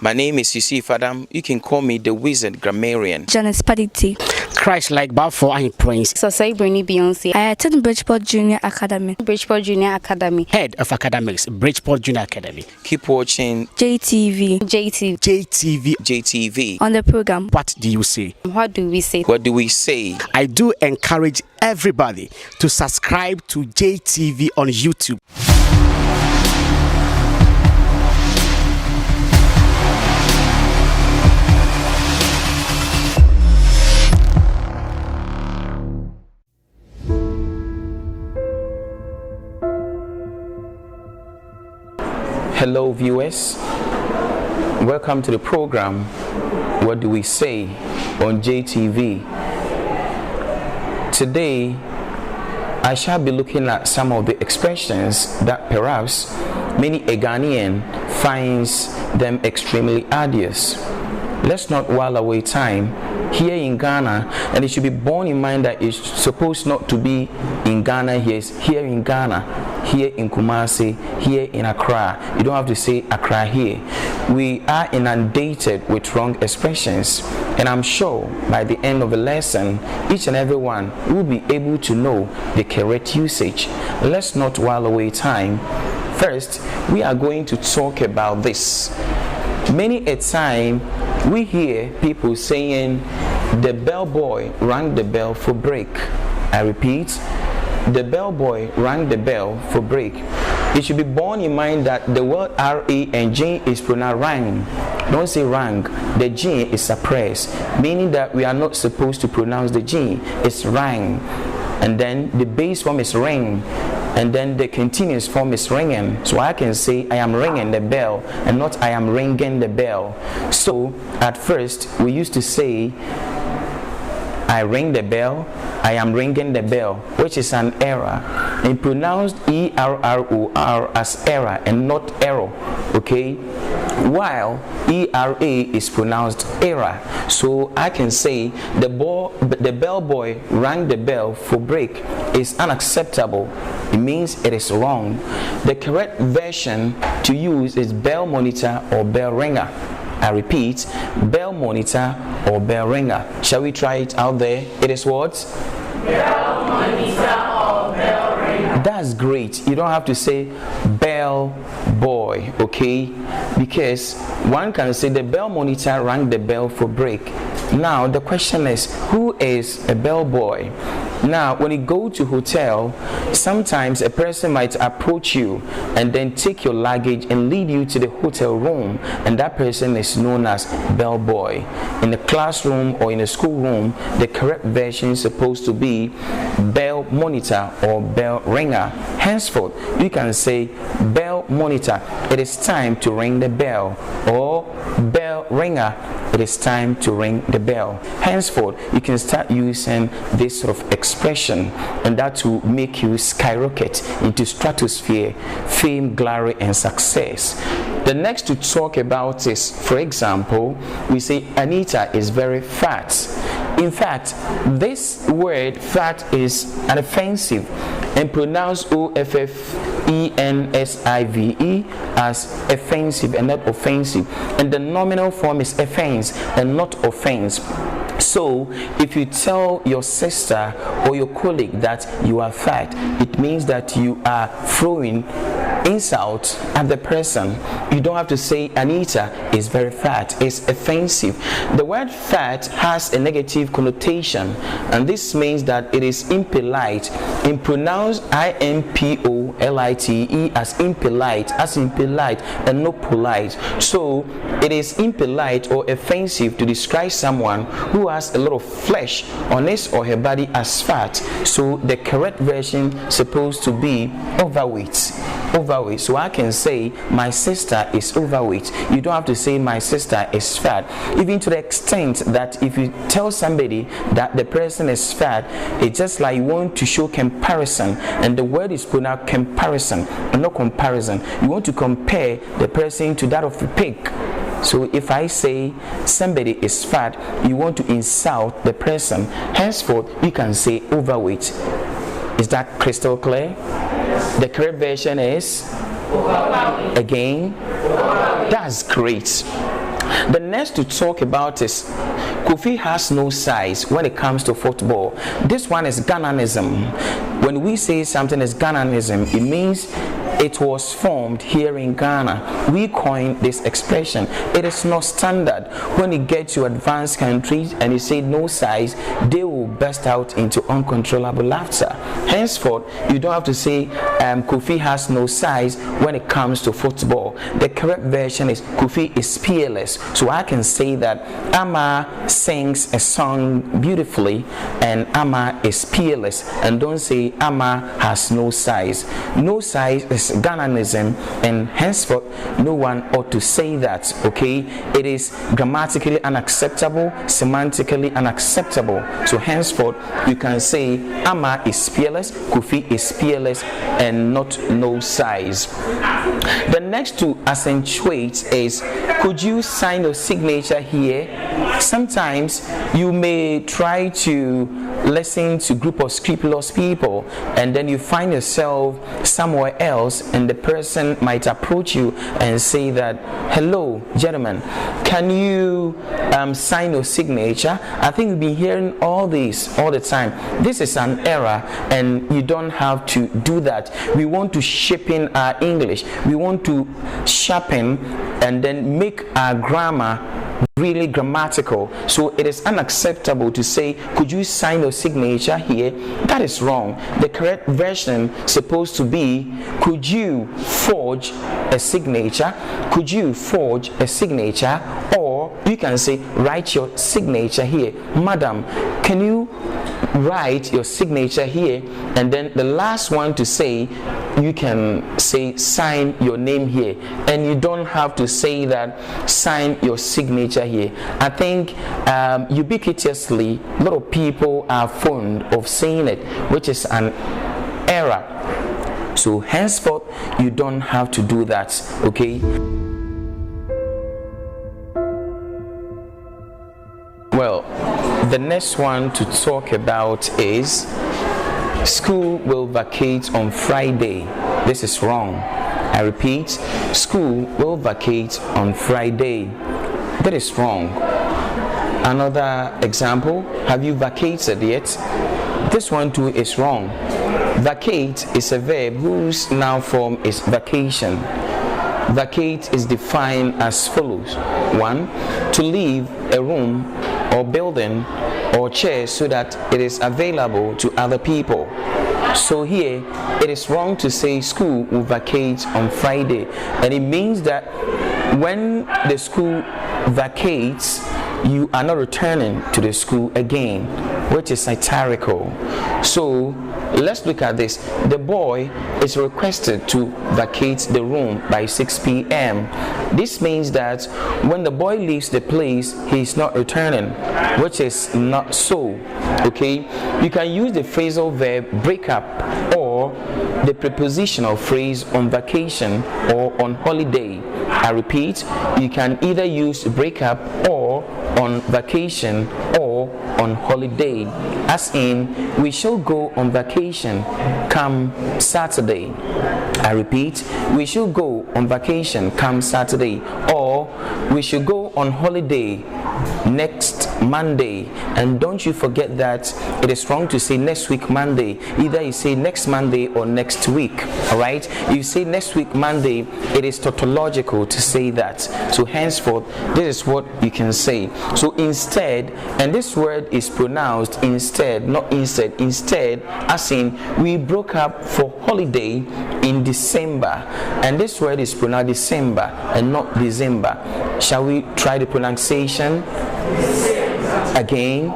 My name is Yusuf Adam. You can call me the Wizard Grammarian. Janice Padity. Christ-like Balfour and Prince. So say Bernie Beyonce. I attend Bridgeport Junior Academy. Bridgeport Junior Academy. Head of Academics, Bridgeport Junior Academy. Keep watching JTV. JTV. On the program. What do you say? What do we say? What do we say? I do encourage everybody to subscribe to JTV on YouTube. Hello viewers, welcome to the program What Do We Say on JTV. Today I shall be looking at some of the expressions that perhaps many a Ghanaian finds them extremely arduous. Let's not while away time here in Ghana, and it should be borne in mind that it's supposed not to be in Ghana. Here in Ghana, here in Kumasi, here in Accra. You don't have to say Accra here. We are inundated with wrong expressions, and I'm sure by the end of the lesson each and every one will be able to know the correct usage. Let's not while away time. First, we are going to talk about this. Many a time we hear people saying the bellboy rang the bell for break. I repeat, the bellboy rang the bell for break. It should be borne in mind that the word R-A-N-G is pronounced rang. Don't say rang. The G is suppressed, meaning that we are not supposed to pronounce the G. It's rang. And then the base form is ring. And then the continuous form is ringing. So I can say I am ringing the bell and not I am ringing the bell. So at first we used to say I ring the bell, I am ringing the bell, which is an error. And pronounced E-R-R-O-R as error and not error. Okay? While ERA is pronounced error. So I can say the bellboy rang the bell for break is unacceptable. It means it is wrong. The correct version to use is bell monitor or bell ringer. I repeat, bell monitor or bell ringer. Shall we try it out there? It is what? Bell monitor or bell ringer. That's great. You don't have to say bell boy, okay? Because one can say the bell monitor rang the bell for break. Now the question is, who is a bell boy? Now when you go to hotel, sometimes a person might approach you and then take your luggage and lead you to the hotel room, and that person is known as bellboy. In the classroom or in a school room, the correct version is supposed to be bell monitor or bell ringer. Henceforth you can say bell monitor, it is time to ring the bell, or bell ringer, it is time to ring the bell. Henceforth you can start using this sort of expression, and that will make you skyrocket into stratosphere, fame, glory and success. The next to talk about is, for example, we say Anita is very fat. In fact, this word fat is an offensive and pronounced O-F-F-E-N-S-I-V-E as offensive and not offensive. And the nominal form is offense and not offense. So if you tell your sister or your colleague that you are fat, it means that you are throwing insult at the person. You don't have to say Anita is very fat. It's offensive. The word fat has a negative connotation, and this means that it is impolite. In pronounced I-M-P-O-L-I-T-E as impolite, and not polite. So it is impolite or offensive to describe someone who has a lot of flesh on his or her body as fat. So the correct version is supposed to be overweight. So I can say my sister is overweight. You don't have to say my sister is fat. Even to the extent that if you tell somebody that the person is fat, it's just like you want to show comparison, and the word is pronounced comparison and not comparison. You want to compare the person to that of a pig. So if I say somebody is fat, you want to insult the person. Henceforth, you can say overweight. Is that crystal clear? The correct version is again. That's great. The next to talk about is Kofi has no size when it comes to football. This one is Ghananism. When we say something is Ghananism, it means it was formed here in Ghana. We coined this expression. It is not standard. When you get to advanced countries and you say no size, they will burst out into uncontrollable laughter. Henceforth, you don't have to say Kofi has no size when it comes to football. The correct version is Kofi is peerless. So I can say that Ama sings a song beautifully and Ama is peerless. And don't say Ama has no size. No size is Ghananism, and henceforth no one ought to say that. Okay, it is grammatically unacceptable, semantically unacceptable. So henceforth you can say Ama is peerless, Kofi is peerless, and not no size. The next to accentuate is, could you sign your signature here? Sometimes you may try to listen to a group of scrupulous people and then you find yourself somewhere else and the person might approach you and say that, hello gentlemen, can you sign your signature? I think we've been hearing all this all the time. This is an error and you don't have to do that. We want to shape in our English. We want to sharpen and then make our grammar really grammatical. So it is unacceptable to say, could you sign your signature here? That is wrong. The correct version is supposed to be, could you forge a signature? Could you forge a signature? Or you can say, write your signature here. Madam, can you write your signature here? And then the last one to say, you can say sign your name here, and you don't have to say that sign your signature here. I think ubiquitously a lot of people are fond of saying it, which is an error. So henceforth you don't have to do that. Okay. Well, the next one to talk about is school will vacate on Friday. This is wrong. I repeat, school will vacate on Friday. That is wrong. Another example, have you vacated yet? This one too is wrong. Vacate is a verb whose noun form is vacation. Vacate is defined as follows. 1. To leave a room or building or chair so that it is available to other people. So here it is wrong to say school will vacate on Friday, and it means that when the school vacates, you are not returning to the school again, which is satirical. So let's look at this. The boy is requested to vacate the room by 6 p.m. This means that when the boy leaves the place, he is not returning, which is not so. Okay, you can use the phrasal verb break up or the prepositional phrase on vacation or on holiday. I repeat, you can either use break up or on vacation or on holiday, as in we shall go on vacation come Saturday. I repeat, we shall go on vacation come Saturday, or we should go on holiday next Monday. And don't you forget that it is wrong to say next week Monday. Either you say next Monday or next week. Alright, if you say next week Monday, it is tautological to say that. So henceforth, this is what you can say. So instead, and this word is pronounced instead, not instead. Instead, as in we broke up for holiday in December, and this word is pronounced December and not December. Shall we try the pronunciation again?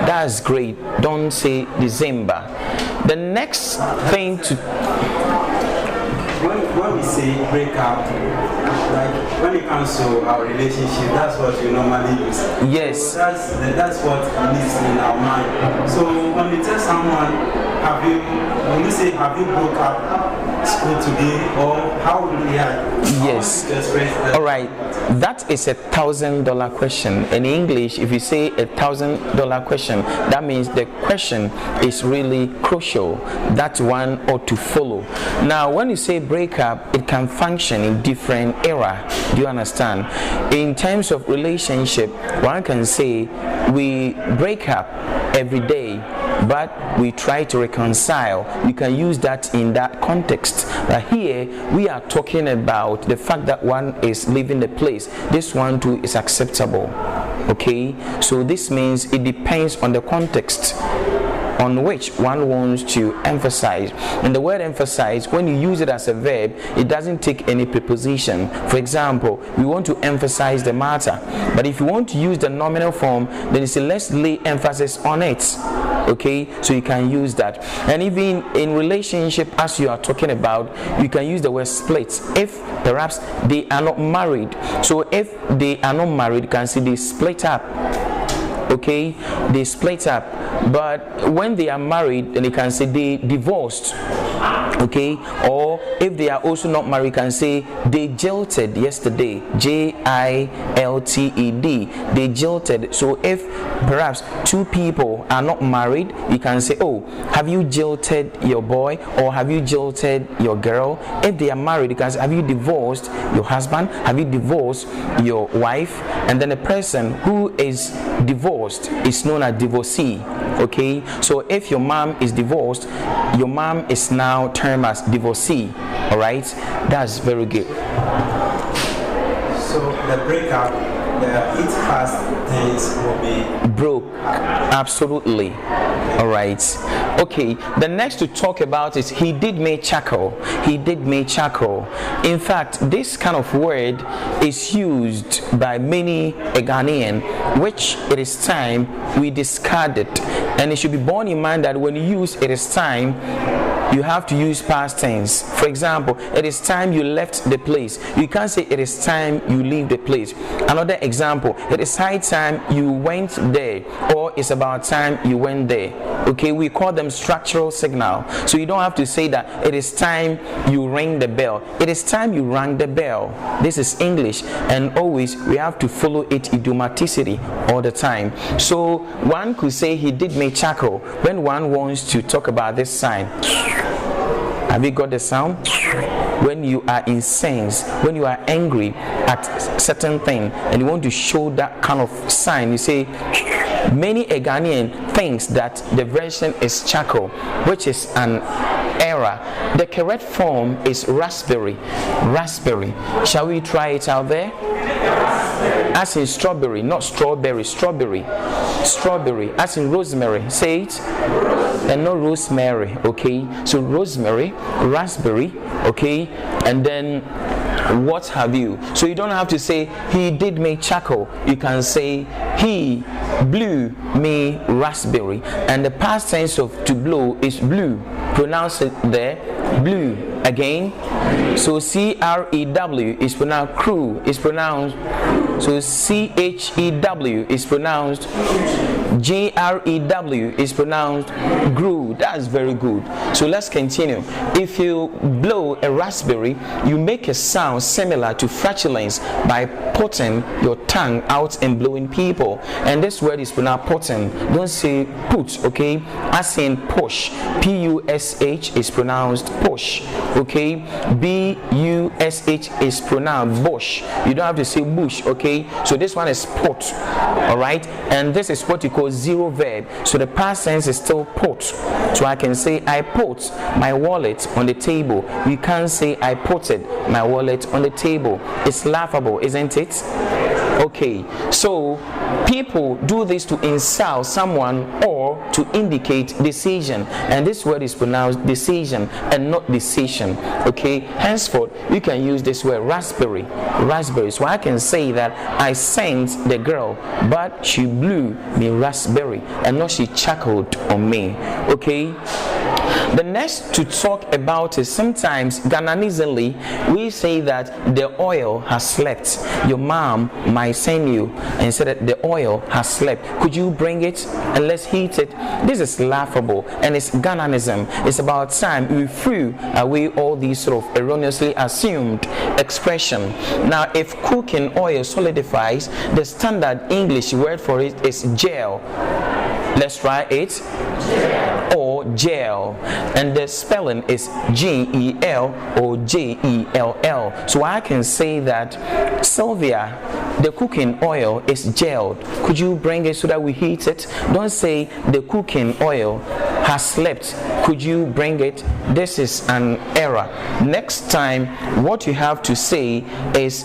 That's great. Don't say December. The next thing to when we say break up, like when it comes to our relationship, that's what you normally use. Yes. So that's what lives in our mind. So when we tell someone when you say have you broke up school today, or how will you Yes. express that? All right. That is $1,000 question. In English, if you say $1,000 question, that means the question is really crucial. That one ought to follow. Now, when you say breakup, it can function in different era. Do you understand? In terms of relationship, one can say we break up every day, but we try to reconcile. You can use that in that context. But here we are talking about the fact that one is leaving the place. This one too is acceptable. Okay, so this means it depends on the context on which one wants to emphasize. And the word emphasize, when you use it as a verb, it doesn't take any preposition. For example, we want to emphasize the matter, but if you want to use the nominal form, then you say let's lay emphasis on it. Okay, so you can use that. And even in relationship, as you are talking about, you can use the word split if perhaps they are not married. So if they are not married, you can say they split up. Okay, they split up. But when they are married, then you can say they divorced. Okay, or if they are also not married, you can say they jilted yesterday. J-I-L-T-E-D. They jilted. So if perhaps two people are not married, you can say, oh, have you jilted your boy, or have you jilted your girl? If they are married, you can say, have you divorced your husband? Have you divorced your wife? And then the person who is divorced is known as divorcee. Okay, so if your mom is divorced, your mom is now termed as divorcee. All right, that's very good. So the breakup, its past tense will be broke. Absolutely. All right. Okay, the next to talk about is he did me chuckle. He did me chuckle. In fact, this kind of word is used by many Ghanaian, which it is time we discard it. And it should be borne in mind that when you use it is time, you have to use past tense. For example, it is time you left the place. You can't say it is time you leave the place. Another example, it is high time you went there, or it's about time you went there. Okay, we call them structural signal. So you don't have to say that it is time you ring the bell. It is time you rang the bell. This is English, and always we have to follow it idiomaticity all the time. So one could say he did me chuckle when one wants to talk about this sign. Have you got the sound? When you are incensed, when you are angry at certain thing, and you want to show that kind of sign, you say, many Ghanaian thinks that the version is chuckle, which is an error. The correct form is raspberry. Raspberry. Shall we try it out there? As in strawberry, not strawberry, strawberry. Strawberry, as in rosemary. Say it. And no rosemary. Okay, so rosemary, raspberry. Okay, and then what have you? So you don't have to say he did me chuckle. You can say he blew me raspberry. And the past tense of to blow is blew. Pronounce it there, blew. Again, so C-R-E-W is pronounced crew, is pronounced, so C-H-E-W is pronounced, G-R-E-W is pronounced grew. That's very good. So let's continue. If you blow a raspberry, you make a sound similar to flatulence by putting your tongue out and blowing people. And this word is pronounced putting. Don't say put, okay? As in push. P-U-S-H is pronounced push. Okay, B-U-S-H is pronounced bush. You don't have to say bush. Okay, so this one is put. All right, and this is what you call zero verb. So the past tense is still put. So I can say I put my wallet on the table. You can't say I putted my wallet on the table. It's laughable, isn't it? Okay, so people do this to insult someone or to indicate decision, and this word is pronounced decision and not decision. Okay, henceforth you can use this word raspberry. Raspberry. So I can say that I sent the girl, but she blew me raspberry, and not she chuckled on me. Okay, The next to talk about is sometimes Ghananismly we say that the oil has slept. Your mom might send you and say that the oil has slept. Could you bring it and let's heat it? This is laughable and it's Ghananism. It's about time we threw away all these sort of erroneously assumed expression. Now, if cooking oil solidifies, the standard English word for it is gel. Let's try it. Gel. Or gel, and the spelling is G-E-L or J-E-L-L. So I can say that Sylvia, the cooking oil is gelled. Could you bring it so that we heat it? Don't say the cooking oil has slept. Could you bring it? This is an error. Next time, what you have to say is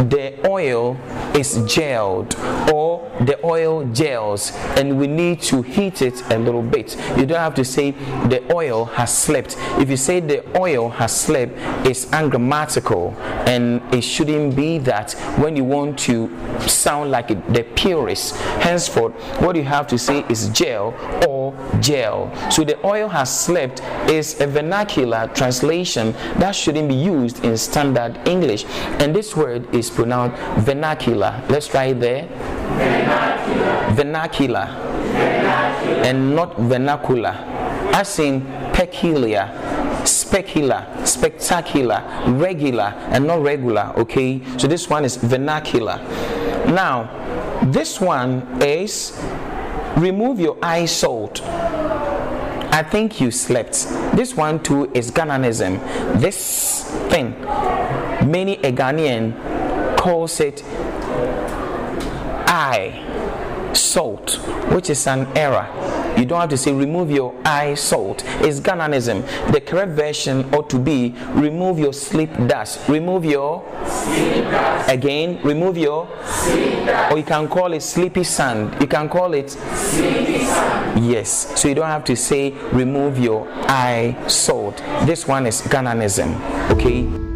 the oil is gelled or the oil gels, and we need to heat it a little bit. You don't have to say the oil has slept. If you say the oil has slept, it's ungrammatical, and it shouldn't be that when you want to sound like the purist. Henceforth, what you have to say is gel or gel. So the oil has slept is a vernacular translation that shouldn't be used in standard English, and this word is pronounced vernacular. Let's try it there. Vernacular. Vernacular. Vernacular. And not vernacular. As in peculiar, specular, spectacular, regular, and not regular. Okay, so this one is vernacular. Now, this one is remove your eye salt. I think you slept. This one too is Ghananism. This thing, many a Ghanaian calls it eye salt, which is an error. You don't have to say remove your eye salt. It's Ghananism. The correct version ought to be remove your sleep dust. Remove your sleep dust. Again, remove your sleep dust. Or you can call it sleepy sand. You can call it sleepy sand. Yes. So you don't have to say remove your eye salt. This one is Ghananism. Okay.